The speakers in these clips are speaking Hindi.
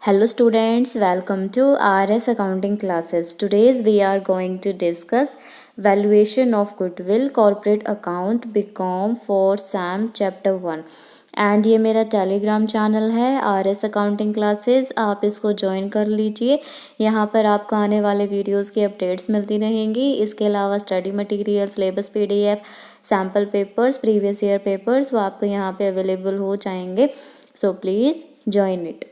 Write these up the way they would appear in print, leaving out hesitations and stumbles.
Hello students, welcome to RS accounting classes. Today we are going to discuss valuation of goodwill corporate account BCom for SAM chapter 1 and ये मेरा टेलीग्राम चैनल है RS अकाउंटिंग क्लासेस, आप इसको ज्वाइन कर लीजिए। यहाँ पर आपको आने वाले वीडियोस की अपडेट्स मिलती रहेंगी। इसके अलावा study material, syllabus PDF, sample papers, previous year papers वो आपको यहाँ पे अवेलेबल हो जाएंगे। So please join it.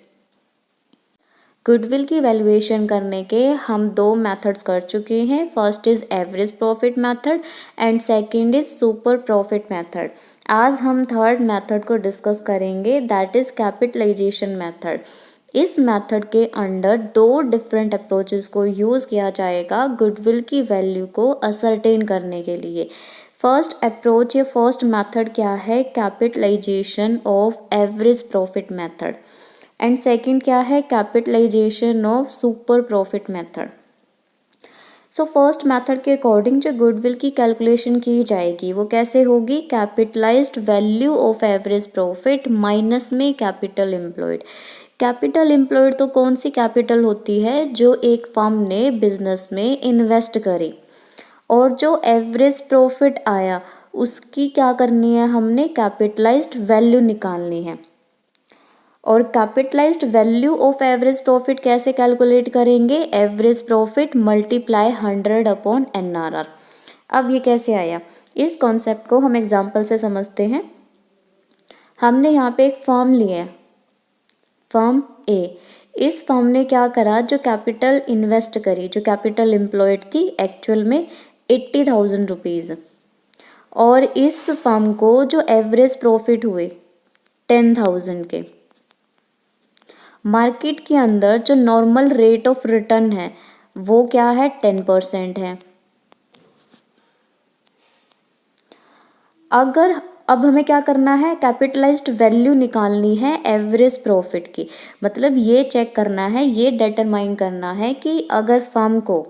Goodwill की वैल्यूएशन करने के हम दो मेथड्स कर चुके हैं। First is average profit method and second is super profit method. आज हम थर्ड मेथड को डिस्कस करेंगे, दैट इज़ कैपिटलाइजेशन मेथड। इस मेथड के अंडर दो डिफरेंट अप्रोचेस को यूज़ किया जाएगा गुडविल की वैल्यू को असरटेन करने के लिए। फर्स्ट अप्रोच या फर्स्ट मेथड क्या है? Capitalisation of average profit method and second क्या है? Capitalisation of super profit method. So first method के अकॉर्डिंग जो गुडविल की कैलकुलेशन की जाएगी वो कैसे होगी? Capitalised value of average profit minus में कैपिटल एम्प्लॉयड। कैपिटल एम्प्लॉयड तो कौन सी कैपिटल होती है? जो एक फर्म ने बिजनेस में इन्वेस्ट करी, और जो एवरेज प्रॉफिट आया उसकी क्या करनी है? हमने कैपिटलाइज्ड वैल्यू निकालनी है। और capitalised value of average profit कैसे कैलकुलेट करेंगे? Average profit multiply 100 upon NRR। अब ये कैसे आया? इस कॉन्सेप्ट को हम एग्जांपल से समझते हैं। हमने यहाँ पे एक फर्म ली है, फर्म A। इस फर्म ने क्या करा? जो कैपिटल इन्वेस्ट करी, जो कैपिटल एम्प्लॉयड थी एक्चुअल में 80,000 रुपीज़, और इस फर्म को जो एवरेज प्रॉफिट हुए 10,000 के। मार्केट के अंदर जो नॉर्मल रेट ऑफ रिटर्न है वो क्या है? 10% है। अगर अब हमें क्या करना है? कैपिटलाइज्ड वैल्यू निकालनी है एवरेज प्रॉफिट की। मतलब ये चेक करना है, ये डिटरमाइन करना है कि अगर फर्म को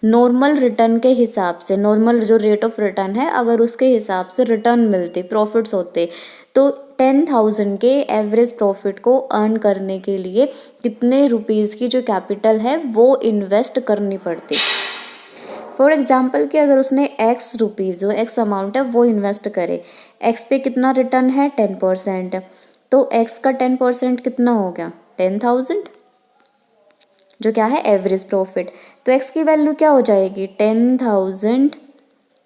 नॉर्मल रिटर्न के हिसाब से, नॉर्मल जो रेट ऑफ रिटर्न है अगर उसके हिसाब से रिटर्न मिलते, प्रॉफिट्स होते, तो 10,000 के एवरेज प्रॉफिट को अर्न करने के लिए कितने रुपीज़ की जो कैपिटल है वो इन्वेस्ट करनी पड़ती। फॉर एग्जाम्पल कि अगर उसने X रुपीज़, जो X अमाउंट है वो इन्वेस्ट करे, X पे कितना रिटर्न है? 10%। तो X का 10% कितना हो गया? 10,000, जो क्या है? Average profit. तो X की वैल्यू क्या हो जाएगी? 10,000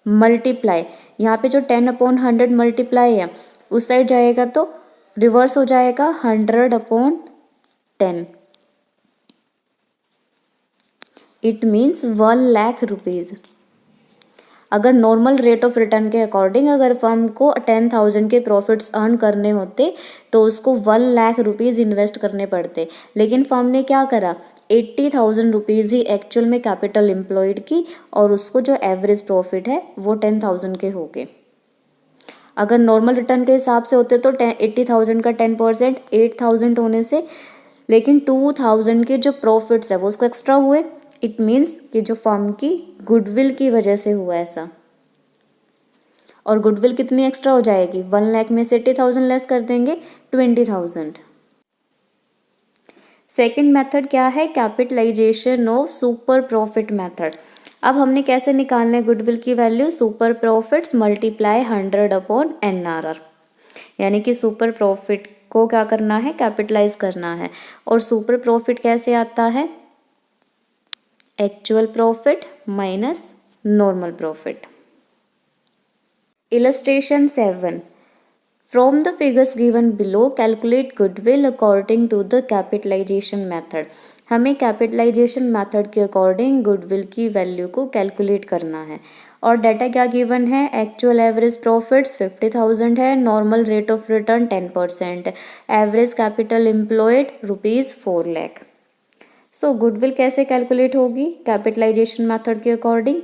मल्टीप्लाई, यहाँ पे जो 10/100 मल्टीप्लाई है उस साइड जाएगा तो रिवर्स हो जाएगा 100/10। It means 1,00,000 rupees. अगर नॉर्मल रेट ऑफ रिटर्न के अकॉर्डिंग अगर फर्म को 10,000 के प्रॉफिट्स अर्न करने होते तो उसको 1,00,000 रुपीज़ इन्वेस्ट करने पड़ते, लेकिन फर्म ने क्या करा? 80,000 रुपीज़ ही एक्चुअल में कैपिटल एम्प्लॉयड की, और उसको जो एवरेज प्रॉफिट है वो 10,000 के हो गए। अगर नॉर्मल रिटर्न के हिसाब से होते तो 80,000 का 10% 8,000 होने से, लेकिन 2,000 के जो प्रॉफिट्स है वो उसको एक्स्ट्रा हुए। इट मीन्स कि जो फर्म की गुडविल की वजह से हुआ ऐसा। और गुडविल कितनी एक्स्ट्रा हो जाएगी? 1,00,000 में से 80,000 लेस कर देंगे, 20,000। सेकेंड मेथड क्या है? Capitalisation of super profit method. अब हमने कैसे निकालना है गुडविल की value? Super profits multiply 100/NRR, यानी कि सुपर प्रॉफिट को क्या करना है? कैपिटलाइज करना है। और सुपर प्रॉफिट कैसे आता है? Actual profit minus normal profit. Illustration 7। From the figures given below, calculate goodwill according to the capitalization method. हमें कैपिटलाइजेशन मेथड के अकॉर्डिंग गुडविल की वैल्यू को कैलकुलेट करना है। और डाटा क्या गिवन है? एक्चुअल एवरेज प्रॉफिट्स 50,000 है, normal rate of return 10%, average capital employed rupees 4,00,000। So goodwill कैसे कैलकुलेट होगी कैपिटलाइजेशन मेथड के according?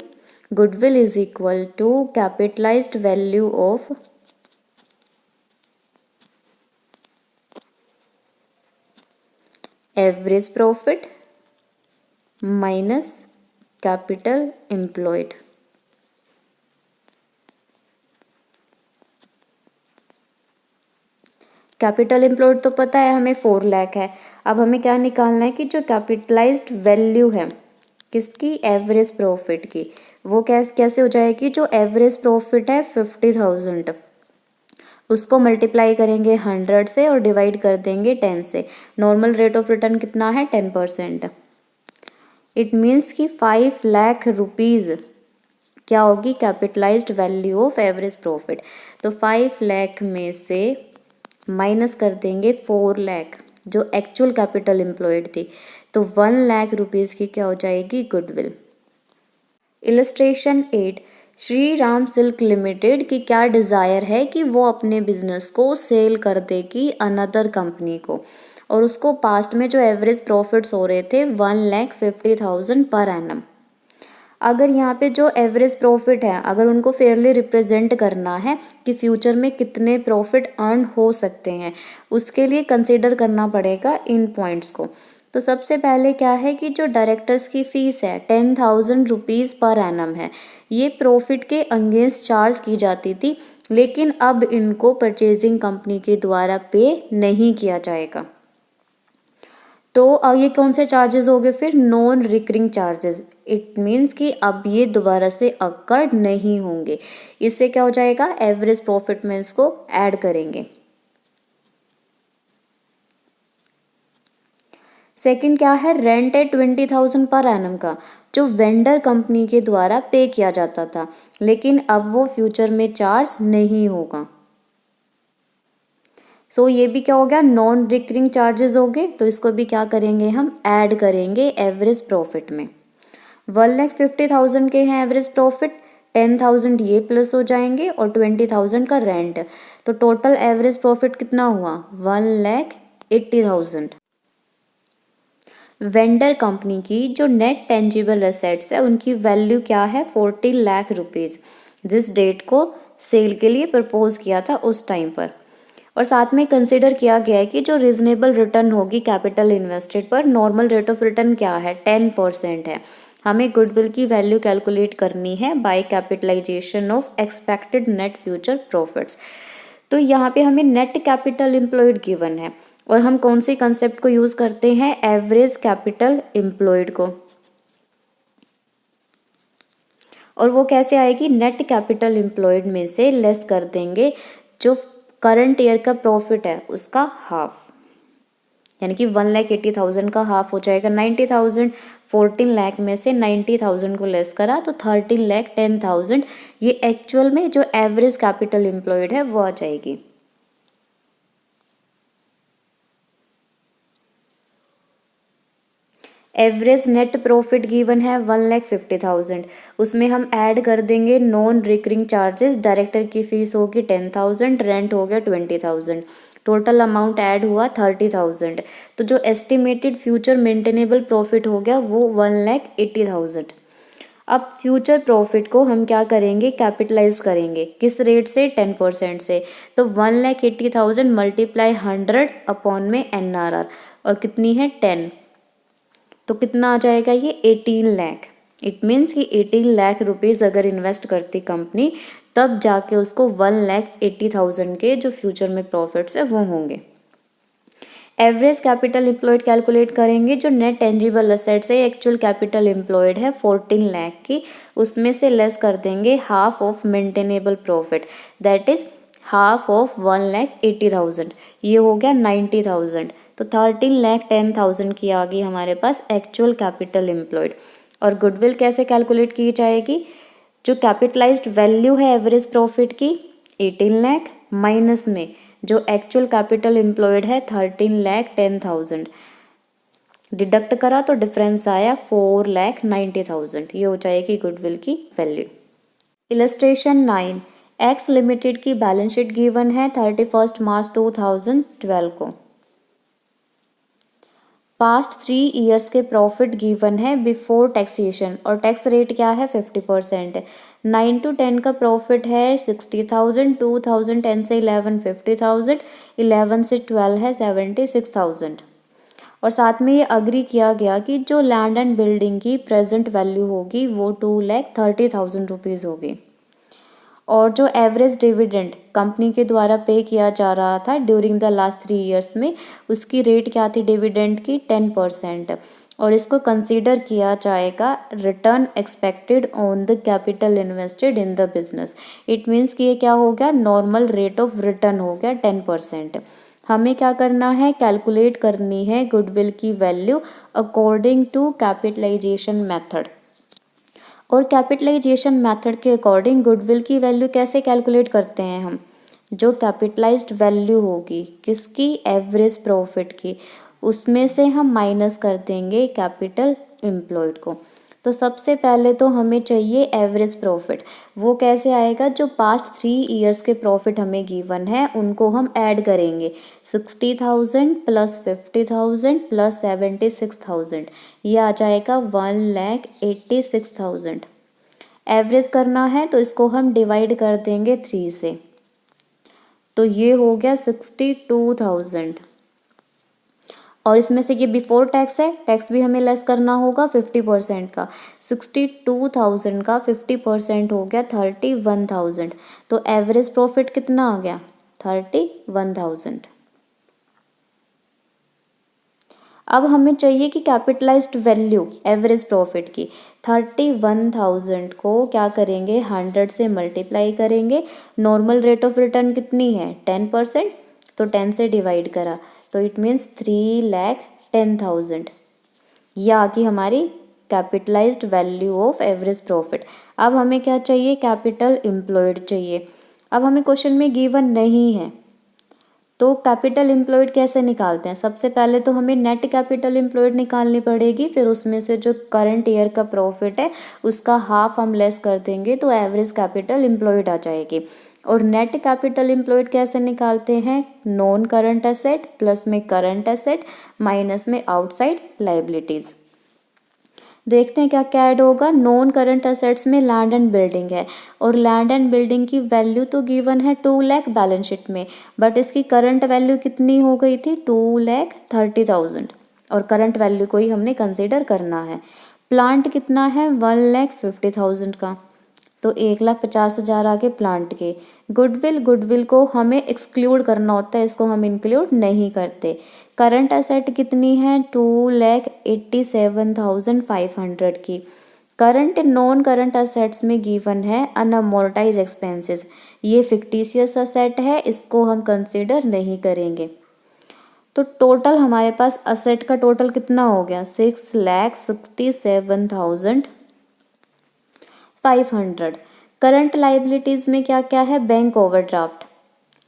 Goodwill is equal to capitalised value of average profit minus capital employed. Capital employed तो पता है हमें 4 लाख है। अब हमें क्या निकालना है कि जो कैपिटलाइज्ड वैल्यू है किसकी, एवरेज प्रॉफिट की, वो कैसे हो जाएगी, जो एवरेज प्रॉफिट है 50,000 उसको मल्टीप्लाई करेंगे 100 से और डिवाइड कर देंगे 10 से। नॉर्मल रेट ऑफ रिटर्न कितना है, 10%। इट मीन्स कि 5 लाख रुपीज़ क्या होगी, capitalised value of average profit. तो 5 लाख में से माइनस कर देंगे 4 लाख जो एक्चुअल कैपिटल एम्प्लॉयड थी, तो 1 लाख रुपीज़ की क्या हो जाएगी, goodwill. Illustration 8, Shri Ram silk limited की क्या डिज़ायर है कि वो अपने बिजनेस को सेल कर देगी अनदर कंपनी को, और उसको पास्ट में जो एवरेज प्रॉफिट्स हो रहे थे 1,50,000 पर एनम। अगर यहाँ पे जो एवरेज प्रॉफिट है अगर उनको फेयरली रिप्रेजेंट करना है कि फ्यूचर में कितने प्रॉफिट अर्न हो सकते हैं, उसके लिए कंसिडर करना पड़ेगा इन पॉइंट्स को। तो सबसे पहले क्या है कि जो डायरेक्टर्स की फ़ीस है 10,000 रुपीज़ पर एनम है, ये प्रॉफिट के अगेंस्ट चार्ज की जाती थी, लेकिन अब इनको परचेजिंग कंपनी के द्वारा पे नहीं किया जाएगा। तो ये कौन से चार्जेस हो गए फिर, non recurring charges. It means कि अब ये दोबारा से अकर नहीं होंगे। इससे क्या हो जाएगा, एवरेज प्रॉफिट में इसको ऐड करेंगे। सेकंड क्या है, रेंट है 20,000 पर एनम का, जो वेंडर कंपनी के द्वारा पे किया जाता था, लेकिन अब वो फ्यूचर में चार्ज नहीं होगा। सो ये भी क्या हो गया, नॉन रिकरिंग चार्जेस हो गए, तो इसको भी क्या करेंगे, हम ऐड करेंगे एवरेज प्रॉफिट में। 1,50,000 के हैं एवरेज प्रॉफिट, 10,000 ये प्लस हो जाएंगे और 20,000 का रेंट, तो टोटल एवरेज प्रॉफिट कितना हुआ, 1,80,000। वेंडर कंपनी की जो नेट टेंजिबल एसेट्स है उनकी वैल्यू क्या है, 40 लाख रुपीज़, जिस डेट को सेल के लिए प्रपोज किया था उस टाइम पर। और साथ में कंसिडर किया गया है कि जो रीजनेबल रिटर्न होगी कैपिटल इन्वेस्टेड पर, नॉर्मल रेट ऑफ रिटर्न क्या है, 10% है। हमें गुडविल की वैल्यू कैलकुलेट करनी है by capitalisation of expected net future profits. तो यहाँ पे हमें नेट कैपिटल एम्प्लॉयड गिवन है, और हम कौन सी कंसेप्ट को यूज़ करते हैं, एवरेज कैपिटल एम्प्लॉयड को। और वो कैसे आएगी, नेट कैपिटल एम्प्लॉयड में से लेस कर देंगे जो करंट ईयर का प्रॉफिट है उसका हाफ, यानी कि 1,80,000 का हाफ हो जाएगा 90,000। 14 लाख में से 90,000 को लेस करा तो 13,10,000, ये एक्चुअल में जो एवरेज कैपिटल एम्प्लॉयड है वो आ जाएगी। एवरेज नेट प्रॉफिट गिवन है 1,50,000, उसमें हम ऐड कर देंगे नॉन रिकरिंग चार्जेस। डायरेक्टर की फीस होगी 10,000, रेंट हो गया 20,000, टोटल अमाउंट ऐड हुआ 30,000। तो जो एस्टिमेटेड फ्यूचर मेंटेनेबल प्रॉफिट हो गया वो 1,80,000। अब फ्यूचर प्रॉफिट को हम क्या करेंगे, कैपिटलाइज करेंगे, किस रेट से, 10% से। तो 1,80,000 मल्टीप्लाई 100 अपॉन में NRR, और कितनी है 10, तो कितना आ जाएगा ये 18 लाख। इट मीन्स कि 18 लाख रुपीज़ अगर इन्वेस्ट करती कंपनी तब जाके उसको 1,80,000 के जो फ्यूचर में प्रॉफिट्स है वो होंगे। एवरेज कैपिटल एम्प्लॉयड कैलकुलेट करेंगे, जो नेट टेंजिबल एसेट्स है एक्चुअल कैपिटल एम्प्लॉयड है 14 लाख की, उसमें से लेस कर देंगे half of maintainable profit, that is half of 1,80,000, ये हो गया 90,000। तो 13,10,000 की आ गई हमारे पास एक्चुअल कैपिटल एम्प्लॉयड। और गुडविल कैसे कैलकुलेट की जाएगी, जो कैपिटलाइज्ड वैल्यू है एवरेज प्रॉफिट की 18 लाख, माइनस में जो एक्चुअल कैपिटल एम्प्लॉयड है 13,10,000, डिडक्ट करा तो डिफरेंस आया 4,90,000, ये हो जाएगी गुडविल की वैल्यू। इलस्ट्रेशन 9, एक्स लिमिटेड की बैलेंस शीट गिवन है 31 मार्च 2012 को। पास्ट 3 ईयर्स के प्रॉफिट गिवन है बिफोर टैक्सेशन, और टैक्स रेट क्या है 50%। 9 to 10 का प्रॉफिट है 60,000, 2010 से 11 50,000, 11 से 12 है 76,000। और साथ में ये अग्री किया गया कि जो लैंड एंड बिल्डिंग की प्रेजेंट वैल्यू होगी वो 2,30,000 रुपीज़ होगी। और जो एवरेज डिविडेंड कंपनी के द्वारा पे किया जा रहा था ड्यूरिंग द लास्ट 3 ईयर्स में, उसकी रेट क्या थी डिविडेंड की 10%। और इसको कंसीडर किया जाएगा return expected on the capital invested in the business. It means कि ये क्या हो गया, नॉर्मल रेट ऑफ रिटर्न हो गया 10%। हमें क्या करना है, कैलकुलेट करनी है गुडविल की value according to capitalisation method. और कैपिटलाइजेशन मेथड के अकॉर्डिंग गुडविल की वैल्यू कैसे कैलकुलेट करते हैं हम, जो कैपिटलाइज्ड वैल्यू होगी किसकी, एवरेज प्रॉफिट की, उसमें से हम माइनस कर देंगे कैपिटल एम्प्लॉयड को। तो सबसे पहले तो हमें चाहिए एवरेज प्रॉफिट। वो कैसे आएगा, जो पास्ट 3 ईयर्स के प्रॉफिट हमें गिवन है उनको हम ऐड करेंगे, 60,000 प्लस 50,000 प्लस 76,000, ये आ जाएगा 1,86,000। एवरेज करना है तो इसको हम डिवाइड कर देंगे 3 से, तो ये हो गया 62,000। और इसमें से ये बिफोर टैक्स है, टैक्स भी हमें लेस करना होगा 50% का। 62,000 का 50% हो गया 31,000। तो एवरेज प्रॉफिट कितना आ गया, 31,000। अब हमें चाहिए कि कैपिटलाइज्ड वैल्यू एवरेज प्रॉफिट की 31,000 को क्या करेंगे, 100 से मल्टीप्लाई करेंगे। नॉर्मल रेट ऑफ रिटर्न कितनी है 10%, तो 10 से डिवाइड करा तो इट मीन्स 3,10,000। यह आ गई हमारी capitalised value of average profit. अब हमें क्या चाहिए, कैपिटल एम्प्लॉयड चाहिए। अब हमें क्वेश्चन में गिवन नहीं है, तो कैपिटल एम्प्लॉयड कैसे निकालते हैं, सबसे पहले तो हमें नेट कैपिटल एम्प्लॉयड निकालनी पड़ेगी, फिर उसमें से जो करंट ईयर का प्रॉफिट है उसका हाफ हम लेस कर देंगे तो एवरेज कैपिटल एम्प्लॉयड आ जाएगी। और नेट कैपिटल एम्प्लॉयड कैसे निकालते हैं, नॉन करंट एसेट प्लस में करंट एसेट माइनस में आउटसाइड लाइबिलिटीज। देखते हैं क्या क्या ऐड होगा। नॉन करंट असेट्स में लैंड एंड बिल्डिंग है, और लैंड एंड बिल्डिंग की वैल्यू तो गिवन है 2 लाख बैलेंस शीट में, बट इसकी करंट वैल्यू कितनी हो गई थी 2,30,000, और करंट वैल्यू को ही हमने कंसीडर करना है। प्लांट कितना है 1,50,000 का, तो 1,50,000 आगे प्लांट के। गुडविल को हमें एक्सक्लूड करना होता है, इसको हम इंक्लूड नहीं करते। करंट असेट कितनी है 2,87,500 की। करंट नॉन करंट असेट्स में गिवन है अनअमोर्टाइज एक्सपेंसेस, ये फिक्टिशियस असेट है, इसको हम कंसीडर नहीं करेंगे। तो टोटल हमारे पास असेट का टोटल कितना हो गया 6,67,500। करंट लाइबिलिटीज में क्या क्या है, बैंक ओवरड्राफ्ट,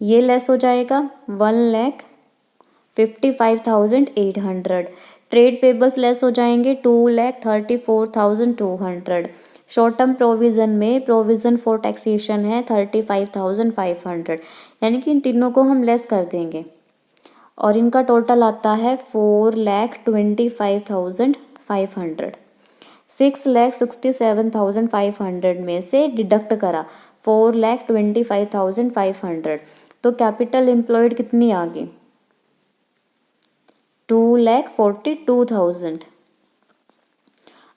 ये लेस हो जाएगा 1,55,800। ट्रेड पेबल्स लेस हो जाएंगे 2,34,200। शॉर्ट टर्म प्रोविज़न में प्रोविज़न फॉर टैक्सेशन है 35,500, यानी कि इन तीनों को हम लेस कर देंगे और इनका टोटल आता है 4,25,500। 6,67,500 में से डिडक्ट करा 4,25,500, तो कैपिटल एम्प्लॉयड कितनी आ गई 2,42,000।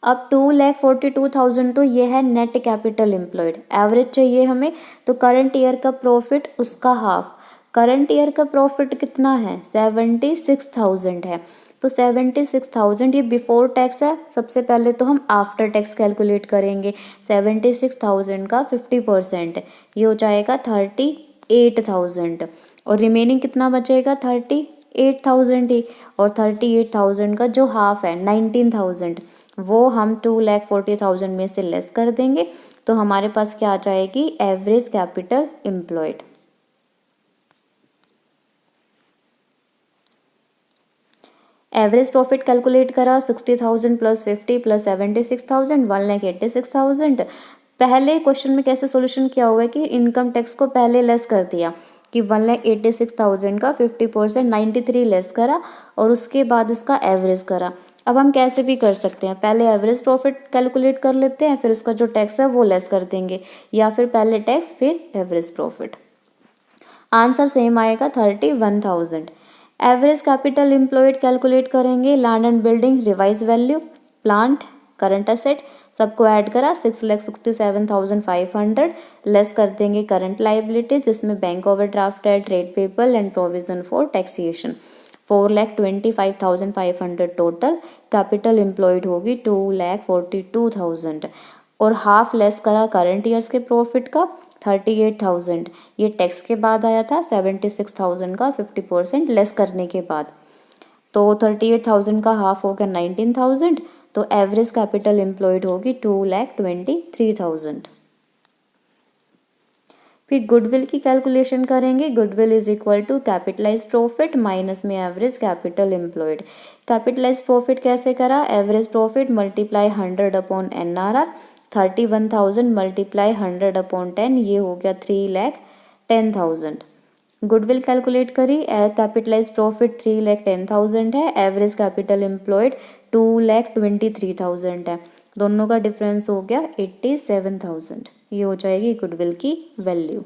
अब 2,42,000 तो ये है नेट कैपिटल एम्प्लॉयड। एवरेज चाहिए हमें, तो करंट ईयर का प्रॉफिट उसका हाफ। करंट ईयर का प्रॉफिट कितना है 76,000 है, तो 76,000 ये बिफोर टैक्स है। सबसे पहले तो हम आफ्टर टैक्स कैलकुलेट करेंगे। 76,000 का 50% ये हो जाएगा 38,000, और रिमेनिंग कितना बचेगा 38,000 ही। और 38,000 का जो हाफ है 19,000, वो हम 2,40,000 में से लेस कर देंगे, तो हमारे पास क्या आ जाएगी average capital employed. Average profit calculate करा 60,000 प्लस 50 प्लस 76,000, 1,86,000। पहले क्वेश्चन में कैसे सॉल्यूशन किया हुआ है कि इनकम टैक्स को पहले लेस कर दिया कि 1,86,000 का 50% 93 लेस करा, और उसके बाद इसका एवरेज करा। अब हम कैसे भी कर सकते हैं, पहले एवरेज प्रॉफिट कैलकुलेट कर लेते हैं, फिर उसका जो टैक्स है वो लेस कर देंगे, या फिर पहले टैक्स फिर एवरेज प्रॉफिट। आंसर सेम आएगा 31,000। एवरेज कैपिटल एम्प्लॉयड कैलकुलेट करेंगे। Land and building revise value, plant current asset, सबको ऐड करा 6,67,500 लेस कर देंगे करंट लाइबिलिटी जिसमें बैंक ओवरड्राफ्ट है, trade payable and provision for taxation. 4,25,500 total. Capital employed होगी 2,42,000 और हाफ लेस करा करंट ईयर्स के प्रॉफिट का 38,000। ये टैक्स के बाद आया था 76,000 का 50% लेस करने के बाद। तो 38,000 का हाफ हो गया 19,000। तो एवरेज कैपिटल एम्प्लॉयड होगी 2,23,000। फिर गुडविल की कैलकुलेशन करेंगे। Goodwill is equal to capitalise profit minus में average capital employed. Capitalise profit कैसे करा? Average profit multiply 100 upon NRR। 31,000 multiply 100 upon 10 ये हो गया 3,10,000। गुडविल कैलकुलेट करी। कैपिटलाइज प्रॉफिट 3,10,000 है, एवरेज कैपिटल एम्प्लॉयड 2,23,000 है। दोनों का डिफरेंस हो गया 87,000। ये हो जाएगी गुडविल की value.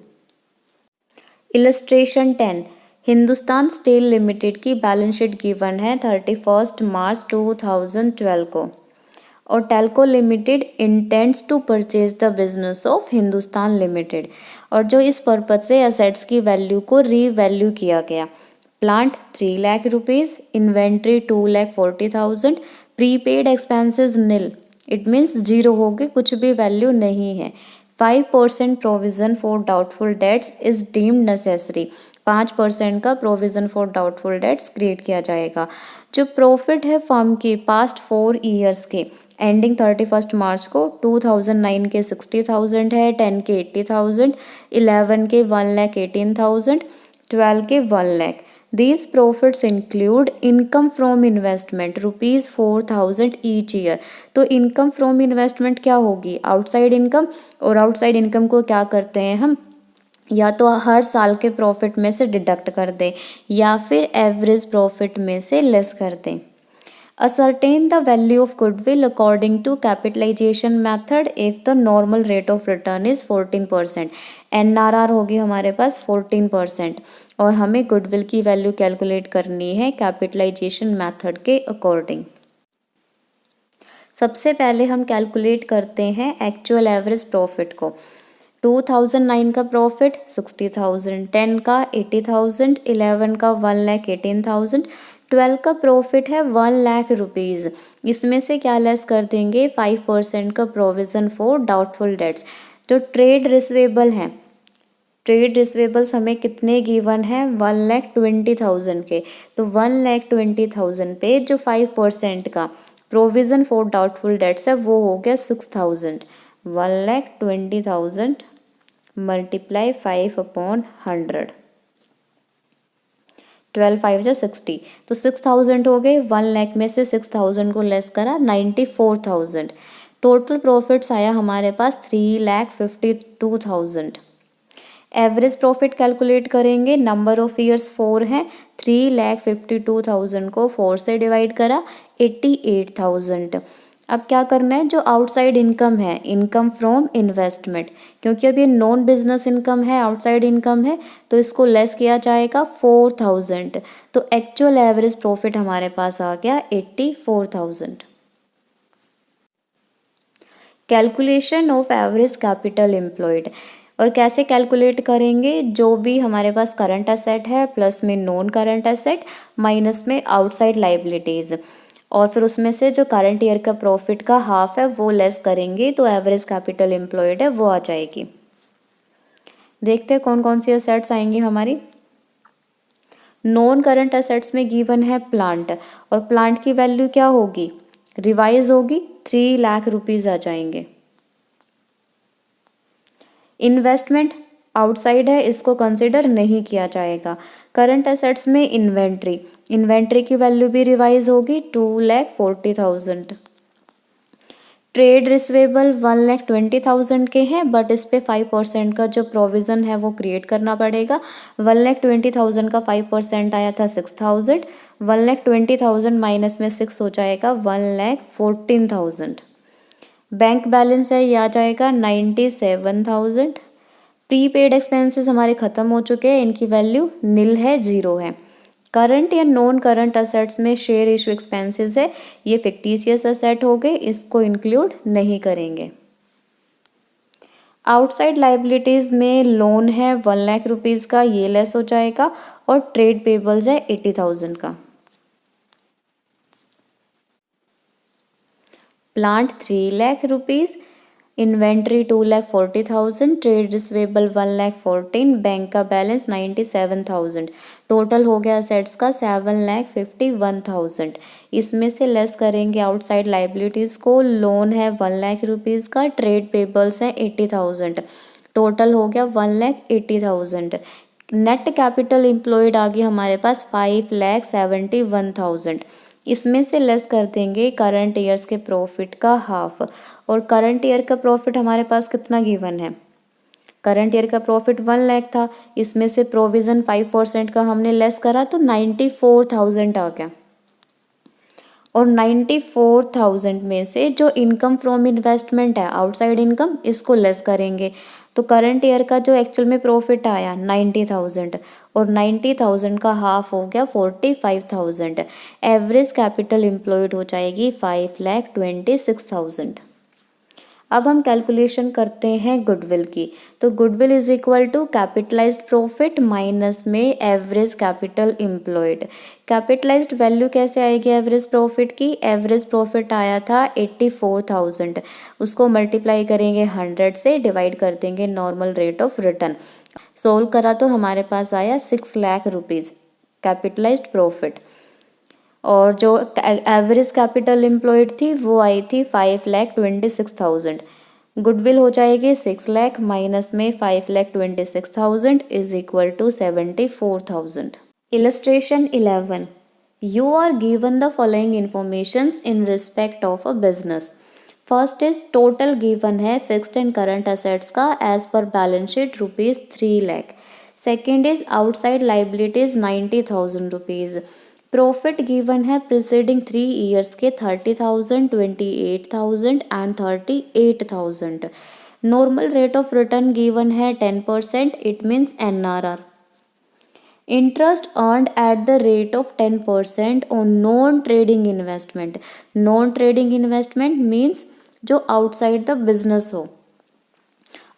Illustration 10। Hindustan steel limited की बैलेंस शीट गिवन है 31 मार्च 2012 को और Telco limited intends to purchase the business of Hindustan limited और जो इस पर्पज से असेट्स की वैल्यू को रीवैल्यू किया गया। Plant 3 lakh rupees, inventory 2,40,000, prepaid expenses nil, it means zero हो गए, कुछ भी वैल्यू नहीं है। 5% provision for doubtful debts is deemed necessary. 5% का provision for doubtful debts create किया जाएगा। जो प्रॉफिट है फर्म के पास्ट 4 ईयर्स के एंडिंग 31 मार्च को 2009 के 60,000 है, 10 के 80,000, 11 के 1,18,000, 12 के 1 lakh. These profits include income from investment rupees 4,000 each year। तो इनकम फ्रॉम इन्वेस्टमेंट क्या होगी? Outside income. और आउटसाइड इनकम को क्या करते हैं हम? या तो हर साल के प्रॉफिट में से डिडक्ट कर दें या फिर एवरेज प्रॉफिट में से लेस कर दें। Ascertain the value of goodwill according to capitalization method if the normal rate of return is 14%। NRR होगी हमारे पास 14% और हमें गुडविल की वैल्यू कैलकुलेट करनी है कैपिटलाइजेशन मेथड के अकॉर्डिंग। सबसे पहले हम कैलकुलेट करते हैं एक्चुअल एवरेज प्रॉफिट को। 2009 का प्रॉफिट 60,000, 10 का 80,000, 11 का 1,18,000, 12 का प्रॉफिट है 1 लाख रुपीज़। इसमें से क्या लेस कर देंगे? 5% का प्रोविज़न फॉर डाउटफुल डेट्स। जो ट्रेड रिसीवेबल हैं, ट्रेड रिसीवेबल्स हमें कितने गिवन है? 1,20,000 के। तो 1,20,000 पे जो 5% का प्रोविज़न फॉर डाउटफुल डेट्स है वो हो गया 6,000। 1,20,000 मल्टीप्लाई 5 अपॉन 100, 12 5 से 60, तो 6,000 हो गए। 1 लाख में से 6,000 को लेस करा 94,000। टोटल प्रॉफिट्स आया हमारे पास 3,52,000। एवरेज प्रॉफिट कैलकुलेट करेंगे। नंबर ऑफ ईयर्स 4 हैं। 3,52,000 को 4 से डिवाइड करा 88,000। अब क्या करना है? जो आउटसाइड इनकम है, इनकम फ्रॉम इन्वेस्टमेंट, क्योंकि अब ये नॉन बिजनेस इनकम है, आउटसाइड इनकम है, तो इसको लेस किया जाएगा 4,000। तो एक्चुअल एवरेज प्रॉफिट हमारे पास आ गया 84,000। Calculation of average capital employed. और कैसे कैलकुलेट करेंगे? जो भी हमारे पास करंट एसेट है प्लस में नॉन करंट एसेट माइनस में आउटसाइड लाइबिलिटीज़ और फिर उसमें से जो करंट ईयर का प्रॉफिट का हाफ है वो लेस करेंगे तो एवरेज कैपिटल एम्प्लॉयड है वो आ जाएगी। देखते हैं कौन कौन सी एसेट्स आएंगी हमारी। नॉन करंट एसेट्स में गिवन है प्लांट और प्लांट की वैल्यू क्या होगी? रिवाइज होगी, 3 लाख रुपीज़ आ जाएंगे। इन्वेस्टमेंट आउटसाइड है, इसको कंसिडर नहीं किया जाएगा। करंट एसेट्स में इन्वेंट्री, इन्वेंट्री की वैल्यू भी रिवाइज होगी 2,40,000। ट्रेड रिसीवेबल 1,20,000 के हैं बट इस पे 5% का जो प्रोविज़न है वो क्रिएट करना पड़ेगा। 1,20,000 का 5% आया था 6,000। 1,20,000 माइनस में 6 हो जाएगा 1,14,000। बैंक बैलेंस है, यह आ जाएगा 97,000। प्रीपेड एक्सपेंसेस हमारे ख़त्म हो चुके हैं, इनकी वैल्यू नील है, 0 है। करंट या नॉन करंट असेट्स में शेयर इशू एक्सपेंसेस है, ये फिक्टिशियस असेट हो गए, इसको इंक्लूड नहीं करेंगे। आउटसाइड लाइबिलिटीज़ में लोन है 1 लाख रुपीज़ का, ये लेस हो जाएगा, और ट्रेड पेबल्स है 80,000 का। Plant 3 lakh rupees, inventory 2,40,000, trade receivable 1,14,000, bank का बैलेंस 97,000। टोटल हो गया असेट्स का 7,51,000। इसमें से लेस करेंगे आउटसाइड लाइबिलिटीज़ को। लोन है 1 लाख रुपीज़ का, ट्रेड पेबल्स है 80,000, टोटल हो गया 1,80,000। नेट कैपिटल एम्प्लॉयड आ गया हमारे पास 5,71,000। इसमें से लेस कर देंगे करंट ईयर्स के प्रॉफिट का हाफ, और करंट ईयर का प्रॉफिट हमारे पास कितना गिवन है? करंट ईयर का प्रॉफिट 1 लाख था, इसमें से प्रोविज़न 5% का हमने लेस करा तो 94,000 आ गया। और 94,000 में से जो इनकम फ्रॉम इन्वेस्टमेंट है, आउटसाइड इनकम, इसको लेस करेंगे। तो करंट ईयर का जो एक्चुअल में प्रॉफिट आया 90,000, और 90,000 का हाफ हो गया 45,000। एवरेज कैपिटल एम्प्लॉयड हो जाएगी 5,26,000। अब हम कैलकुलेशन करते हैं गुडविल की। तो goodwill is equal to capitalised profit minus में average capital employed. Capitalised value कैसे आएगी एवरेज प्रॉफिट की? एवरेज प्रॉफिट आया था 84,000, उसको मल्टीप्लाई करेंगे 100 से, डिवाइड कर देंगे normal rate of return. Solve करा तो हमारे पास आया 6 लाख रुपीज़ कैपिटलाइज्ड प्रॉफिट, और जो एवरेज कैपिटल एम्प्लॉयड थी वो आई थी 5,26,000। गुडविल हो जाएगी 6 लाख माइनस में 5,26,000 is equal to 74,000। Illustration 11, you are given the following informations in respect of a business. First is total given है फिक्स्ड एंड करंट असेट्स का as per balance sheet ₹3 lakh. Second is outside liabilities 90,000 rupees. Profit given है प्रिसीडिंग 3 ईयर्स के 30,000, 28,000 and 38,000। Normal rate of return given है 10%, it means NRR। Interest earned at the rate of 10% on non trading investment. Non trading investment means जो आउटसाइड द बिजनेस हो,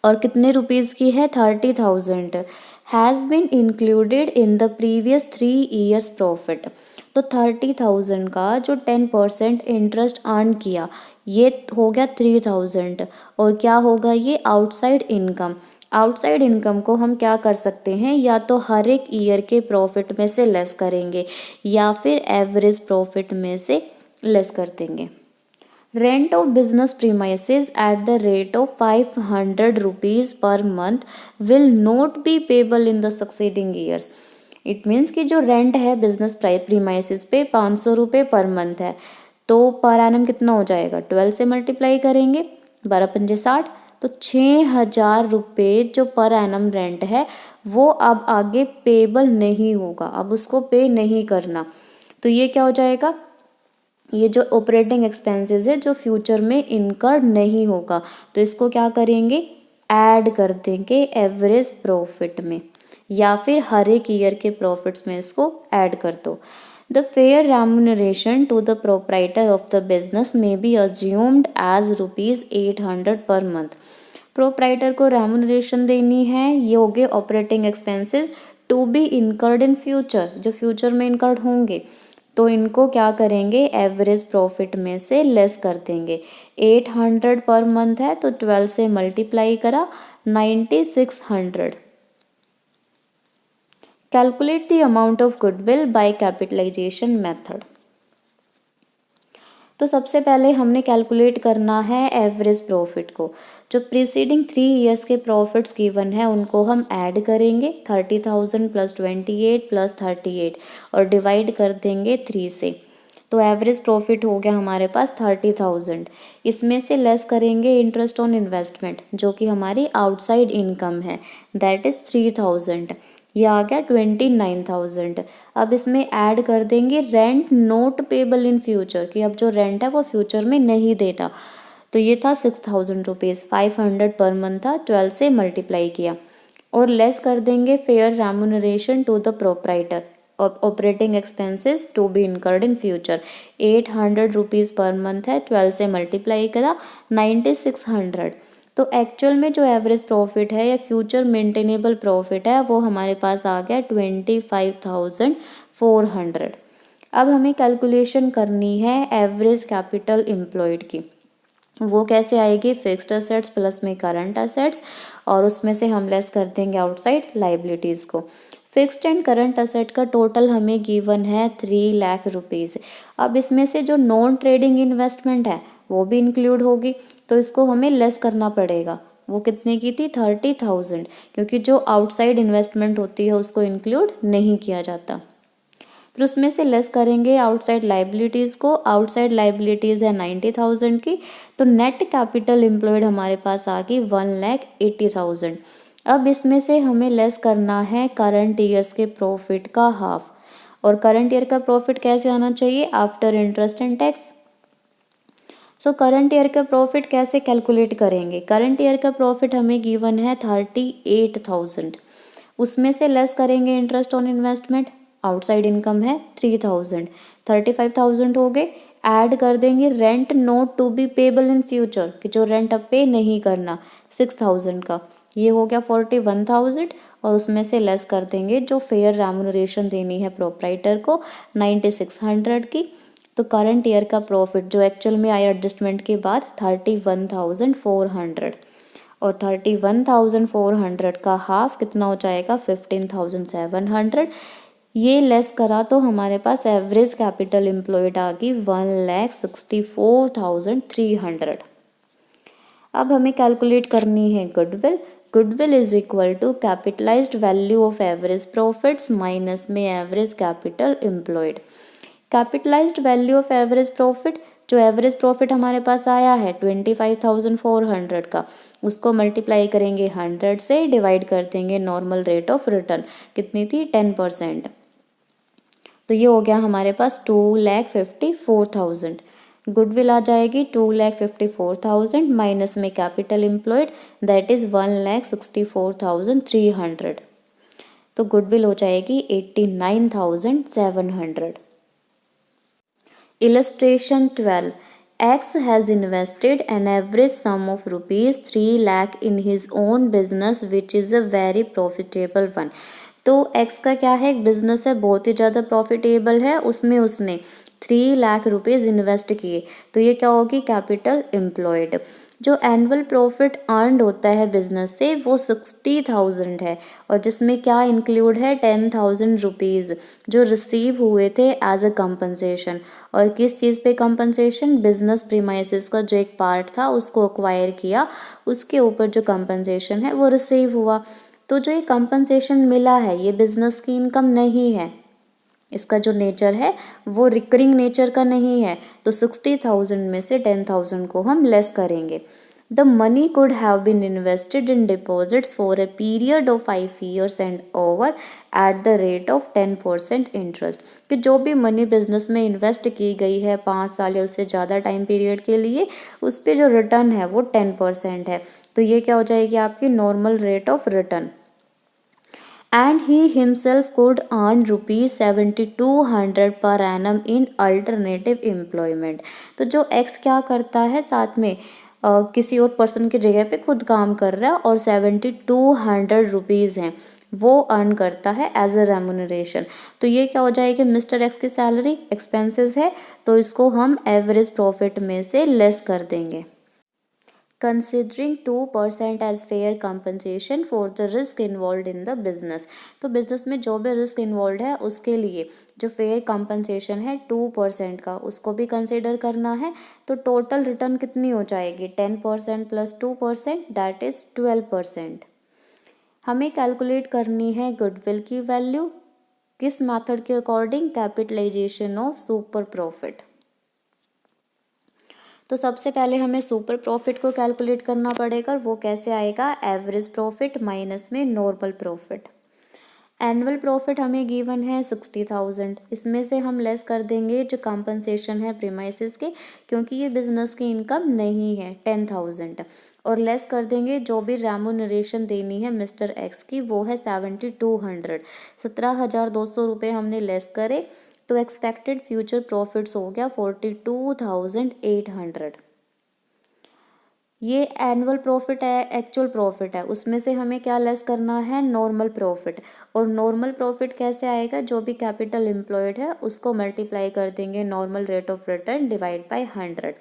और कितने रुपीज़ की है? 30,000। Has been included in the previous 3 years profit. तो 30,000 का जो 10% इंटरेस्ट अर्न किया, ये हो गया 3,000, और क्या होगा ये? Outside income. आउटसाइड इनकम को हम क्या कर सकते हैं? या तो हर एक ईयर के प्रॉफिट में से लेस करेंगे, या फिर एवरेज प्रॉफिट में से लेस कर देंगे। Rent of business premises eight the rate of 500 rupees per month will not be payable in the succeeding years. It means कि जो रेंट है बिजनेस प्रीमाइसेस पे 500 रुपये पर मंथ है, तो पर एनम कितना हो जाएगा? 12 से मल्टीप्लाई करेंगे, 12 पंजे 60, तो 6,000 रुपये जो पर एनम रेंट है वो अब आगे पेबल नहीं होगा, अब उसको पे नहीं करना। तो ये क्या हो जाएगा? ये जो ऑपरेटिंग एक्सपेंसेस है जो फ्यूचर में इनकर नहीं होगा, तो इसको क्या करेंगे? ऐड कर देंगे एवरेज प्रॉफिट में, या फिर हर एक ईयर के प्रॉफिट्स में इसको ऐड कर दो। The fair remuneration to the proprietor of the business may be assumed as ₹800 per month. Proprietor को रेम्यूनरेशन देनी है, ये हो गए operating expenses to be incurred in future, जो फ्यूचर में इनकर्ड होंगे, तो इनको क्या करेंगे? एवरेज प्रॉफिट में से लेस कर देंगे। 800 पर मंथ है तो 12 से मल्टीप्लाई करा 9600। Calculate the amount of goodwill by capitalisation method. तो सबसे पहले हमने कैलकुलेट करना है एवरेज प्रॉफिट को। जो प्रीसीडिंग 3 ईयर्स के प्रॉफिट्स गिवन है उनको हम ऐड करेंगे, 30,000 प्लस 28 प्लस 38, और डिवाइड कर देंगे 3 से। तो एवरेज प्रॉफिट हो गया हमारे पास 30,000। इसमें से लेस करेंगे इंटरेस्ट ऑन इन्वेस्टमेंट जो कि हमारी आउटसाइड इनकम है, दैट इज़ 3,000। ये आ गया 29,000। अब इसमें ऐड कर देंगे rent not payable in future, कि अब जो रेंट है वो फ्यूचर में नहीं देता, तो ये था 6,000 रुपीज़, 500 पर मंथ था, 12 से मल्टीप्लाई किया, और लेस कर देंगे fair remuneration to the proprietor operating expenses to be incurred in future. 800 rupees per month है, 12 से मल्टीप्लाई करा 9600। तो एक्चुअल में जो एवरेज प्रॉफिट है या फ्यूचर मेंटेनेबल प्रॉफिट है वो हमारे पास आ गया 25,400। अब हमें कैलकुलेशन करनी है एवरेज कैपिटल एम्प्लॉयड की। वो कैसे आएगी, फिक्स्ड असेट्स प्लस में करंट असेट्स, और उसमें से हम लेस कर देंगे आउटसाइड लाइबिलिटीज़ को। फिक्स्ड एंड करंट असेट का टोटल हमें गिवन है 3 लाख रुपीज़। अब इसमें से जो नॉन ट्रेडिंग इन्वेस्टमेंट है वो भी इंक्लूड होगी, तो इसको हमें लेस करना पड़ेगा। वो कितने की थी, 30,000, क्योंकि जो आउटसाइड इन्वेस्टमेंट होती है उसको इंक्लूड नहीं किया जाता। फिर उसमें से लेस करेंगे आउटसाइड लाइबिलिटीज़ को। आउटसाइड लाइबिलिटीज़ है 90,000 की, तो नेट कैपिटल एम्प्लॉयड हमारे पास आ गई 1,80,000। अब इसमें से हमें लेस करना है करंट ईयर्स के प्रॉफिट का हाफ। और करंट ईयर का प्रॉफिट कैसे आना चाहिए, after interest and tax. So current year का प्रॉफिट कैसे कैलकुलेट करेंगे, करंट ईयर का प्रॉफिट हमें गिवन है 38,000। उसमें से लेस करेंगे interest on investment, outside income है 3,000, 35,000 हो गए। ऐड कर देंगे rent not to be payable in future, कि जो रेंट अब पे नहीं करना, 6,000 का, ये हो गया 41,000। और उसमें से लेस कर देंगे जो फेयर रेम्युनरेशन देनी है प्रोप्राइटर को 9,600 की। तो करंट ईयर का प्रॉफिट जो एक्चुअल में आया एडजस्टमेंट के बाद 31,400, और 31,400 का हाफ कितना हो जाएगा, 15,700। ये लेस करा तो हमारे पास एवरेज कैपिटल एम्प्लॉयड आ गई 1,64,300। अब हमें कैलकुलेट करनी है goodwill. Goodwill is equal to capitalised value of average profits minus में average capital employed. Capitalised value of average profit, जो एवरेज प्रॉफिट हमारे पास आया है 25,400 का, उसको मल्टीप्लाई करेंगे 100 से, डिवाइड कर देंगे नॉर्मल रेट ऑफ रिटर्न, कितनी थी, 10%। तो ये हो गया हमारे पास 2,54,000। गुडविल आ जाएगी 2,54,000 माइनस में कैपिटल एम्प्लॉयड, दैट इज 1,64,300। तो गुडविल हो जाएगी 89,700। Illustration 12. X has invested an average sum of rupees 3 lakh in his own business which is a very profitable one. तो X का क्या है, एक बिजनेस है, बहुत ही ज़्यादा प्रॉफिटेबल है, उसमें उसने 3 लाख रुपीज़ इन्वेस्ट किए, तो ये क्या होगी, कैपिटल एम्प्लॉयड। जो एनुअल प्रॉफिट अर्नड होता है बिजनेस से वो 60,000 है, और जिसमें क्या इंक्लूड है, 10,000 रुपीज़ जो रिसीव हुए थे एज अ कंपनसेशन। और किस चीज़ पे कंपनसेशन, बिजनेस प्रीमाइसेस का जो एक पार्ट था उसको एक्वायर किया, उसके ऊपर जो कंपनसेशन है वो रिसीव हुआ। तो जो ये कंपनसेशन मिला है ये बिजनेस की इनकम नहीं है, इसका जो नेचर है वो रिकरिंग नेचर का नहीं है। तो 60,000 में से 10,000 को हम लेस करेंगे। The money could have been invested in deposits for a period of 5 years and over at the rate of 10% interest. कि जो भी मनी बिजनेस में इन्वेस्ट की गई है 5 साल या उससे ज़्यादा टाइम पीरियड के लिए, उस पर जो रिटर्न है वो 10% है। तो ये क्या हो जाएगी आपकी normal rate of return. And he himself could earn rupees 7,200 per annum in alternative employment। तो जो X क्या करता है, साथ में किसी और पर्सन की जगह पे खुद काम कर रहा है और 7,200 रुपीज़ हैं वो अर्न करता है एज अ रेम्यूनरेशन। तो ये क्या हो जाएगी, मिस्टर एक्स की सैलरी एक्सपेंसेस है, तो इसको हम एवरेज प्रॉफिट में से लेस कर देंगे। Considering 2% as fair compensation for the risk involve in the business. तो बिजनेस में जो भी रिस्क इन्वॉल्व है उसके लिए जो फेयर कंपनसेशन है 2% का, उसको भी कंसिडर करना है। तो टोटल रिटर्न कितनी हो जाएगी, 10% प्लस 2%, दैट इज 12%। हमें कैलकुलेट करनी है गुडविल की वैल्यू, किस मेथड के according, capitalisation of super profit. तो सबसे पहले हमें सुपर प्रॉफिट को कैलकुलेट करना पड़ेगा, वो कैसे आएगा, एवरेज प्रॉफिट माइनस में नॉर्मल प्रॉफिट। एनुअल प्रॉफिट हमें गिवन है 60,000। इसमें से हम लेस कर देंगे जो कंपनसेशन है प्रीमाइसेस के, क्योंकि ये बिजनेस की इनकम नहीं है, 10,000। और लेस कर देंगे जो भी रेम्यूनरेशन देनी है मिस्टर एक्स की, वो है 7,200। 17,200 रुपये हमने लेस करे तो एक्सपेक्टेड फ्यूचर प्रॉफिट्स हो गया 42,800। ये एनुअल प्रॉफिट है, एक्चुअल प्रॉफिट है, उसमें से हमें क्या लेस करना है, नॉर्मल प्रॉफिट। और नॉर्मल प्रॉफिट कैसे आएगा, जो भी कैपिटल एम्प्लॉयड है उसको मल्टीप्लाई कर देंगे normal rate of return divide by 100।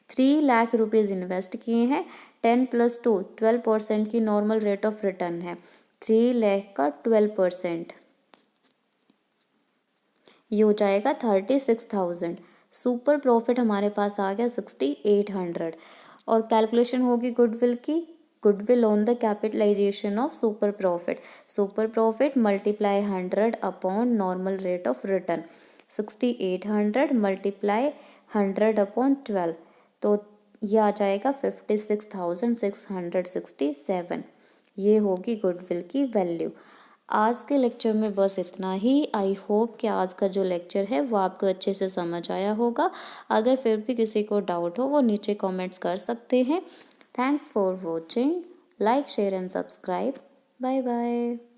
3 lakh rupees invest किए हैं, 10 + 2 12% की नॉर्मल रेट ऑफ रिटर्न है, 3 लाख का 12%, ये हो जाएगा 36,000। सुपर प्रॉफिट हमारे पास आ गया 6,800। और कैलकुलेशन होगी गुडविल की, goodwill on the capitalisation of super profit. Super profit multiply 100 upon normal rate of return, 6,800 multiply 100 upon 12, तो ये आ जाएगा 56,667। ये होगी गुडविल की वैल्यू। आज के लेक्चर में बस इतना ही। आई होप कि आज का जो लेक्चर है वो आपको अच्छे से समझ आया होगा। अगर फिर भी किसी को डाउट हो वो नीचे कमेंट्स कर सकते हैं। Thanks for watching. Like share and subscribe. Bye bye.